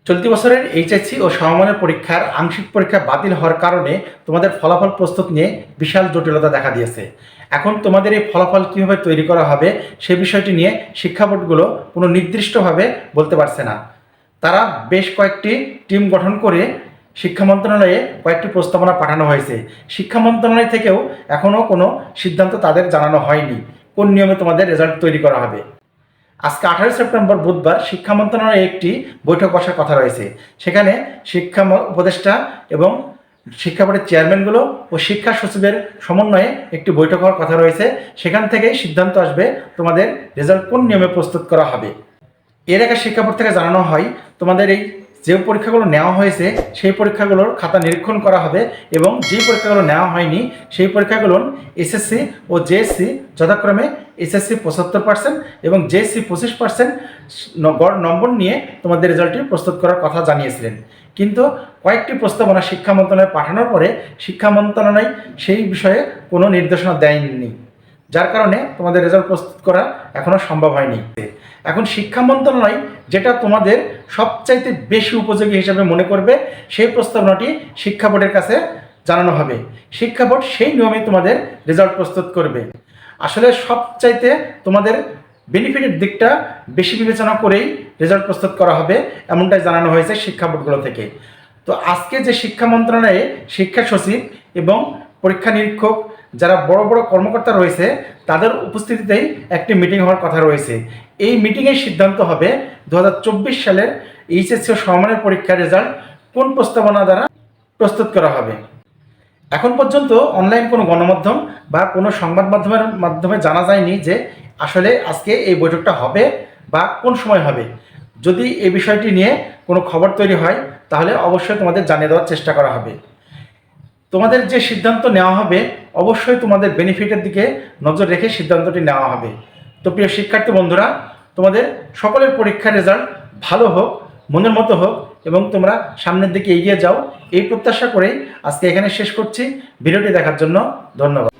চলতি বছরের এইচএসসি ও সমমানের পরীক্ষার আংশিক পরীক্ষা বাতিল হওয়ার কারণে তোমাদের ফলাফল প্রস্তুত নিয়ে বিশাল জটিলতা দেখা দিয়েছে। এখন তোমাদের এই ফলাফল কীভাবে তৈরি করা হবে সে বিষয়টি নিয়ে শিক্ষা বোর্ডগুলো কোনো নির্দিষ্টভাবে বলতে পারছে না। তারা বেশ কয়েকটি টিম গঠন করে শিক্ষা মন্ত্রণালয়ে কয়েকটি প্রস্তাবনা পাঠানো হয়েছে। শিক্ষা মন্ত্রণালয় থেকেও এখনও কোনো সিদ্ধান্ত তাদের জানানো হয়নি কোন নিয়মে তোমাদের রেজাল্ট তৈরি করা হবে। আজকে 18 সেপ্টেম্বর বুধবার শিক্ষা মন্ত্রণালয়ে একটি বৈঠক বসার কথা রয়েছে। সেখানে শিক্ষা উপদেষ্টা এবং শিক্ষা বোর্ডের চেয়ারম্যানগুলো ও শিক্ষা সচিবের সমন্বয়ে একটি বৈঠক হওয়ার কথা রয়েছে। সেখান থেকেই সিদ্ধান্ত আসবে তোমাদের রেজাল্ট কোন নিয়মে প্রস্তুত করা হবে। এর আগে শিক্ষা বোর্ড থেকে জানানো হয় তোমাদের এই যে পরীক্ষাগুলো নেওয়া হয়েছে সেই পরীক্ষাগুলোর খাতা নিরীক্ষণ করা হবে এবং যে পরীক্ষাগুলো নেওয়া হয়নি সেই পরীক্ষাগুলোর এসএসসি ও জেএসসি যথাক্রমে এসএসসি 75% এবং জেএসসি 25% গড় নম্বর নিয়ে তোমাদের রেজাল্টটি প্রস্তুত করার কথা জানিয়েছিলেন। কিন্তু কয়েকটি প্রস্তাবনা শিক্ষা মন্ত্রণালয়ে পাঠানোর পরে শিক্ষা মন্ত্রণালয় সেই বিষয়ে কোনো নির্দেশনা দেয়নি, যার কারণে তোমাদের রেজাল্ট প্রস্তুত করা এখনও সম্ভব হয়নি। এখন শিক্ষা মন্ত্রণালয় যেটা তোমাদের সবচাইতে বেশি উপযোগী হিসেবে মনে করবে সেই প্রস্তাবনাটি শিক্ষা বোর্ডের কাছে জানানো হবে। শিক্ষা বোর্ড সেই নিয়মে তোমাদের রেজাল্ট প্রস্তুত করবে। আসলে সবচাইতে তোমাদের বেনিফিটের দিকটা বেশি বিবেচনা করেই রেজাল্ট প্রস্তুত করা হবে এমনটাই জানানো হয়েছে শিক্ষা বোর্ডগুলো থেকে। তো আজকে যে শিক্ষা মন্ত্রণালয়ে শিক্ষা সচিব এবং পরীক্ষা নিরীক্ষক যারা বড় বড় কর্মকর্তা রয়েছে তাদের উপস্থিতিতেই একটি মিটিং হওয়ার কথা রয়েছে। এই মিটিংয়ের সিদ্ধান্ত হবে 2024 সালের এইচএসসি ও সমমানের পরীক্ষার রেজাল্ট কোন প্রস্তাবনা দ্বারা প্রস্তুত করা হবে। এখন পর্যন্ত অনলাইন কোনো গণমাধ্যম বা কোনো সংবাদ মাধ্যমে জানা যায়নি যে আসলে আজকে এই বৈঠকটা হবে বা কোন সময় হবে। যদি এই বিষয়টি নিয়ে কোনো খবর তৈরি হয় তাহলে অবশ্যই তোমাদের জানিয়ে দেওয়ার চেষ্টা করা হবে। তোমাদের যে সিদ্ধান্ত নেওয়া হবে অবশ্যই তোমাদের বেনিফিটের দিকে নজর রেখে সিদ্ধান্তটি নেওয়া হবে। তো প্রিয় শিক্ষার্থী বন্ধুরা, তোমাদের সকলের পরীক্ষার রেজাল্ট ভালো হোক, মনের মতো হোক এবং তোমরা সামনের দিকে এগিয়ে যাও এই প্রত্যাশা করেই আজকে এখানে শেষ করছি। ভিডিওটি দেখার জন্য ধন্যবাদ।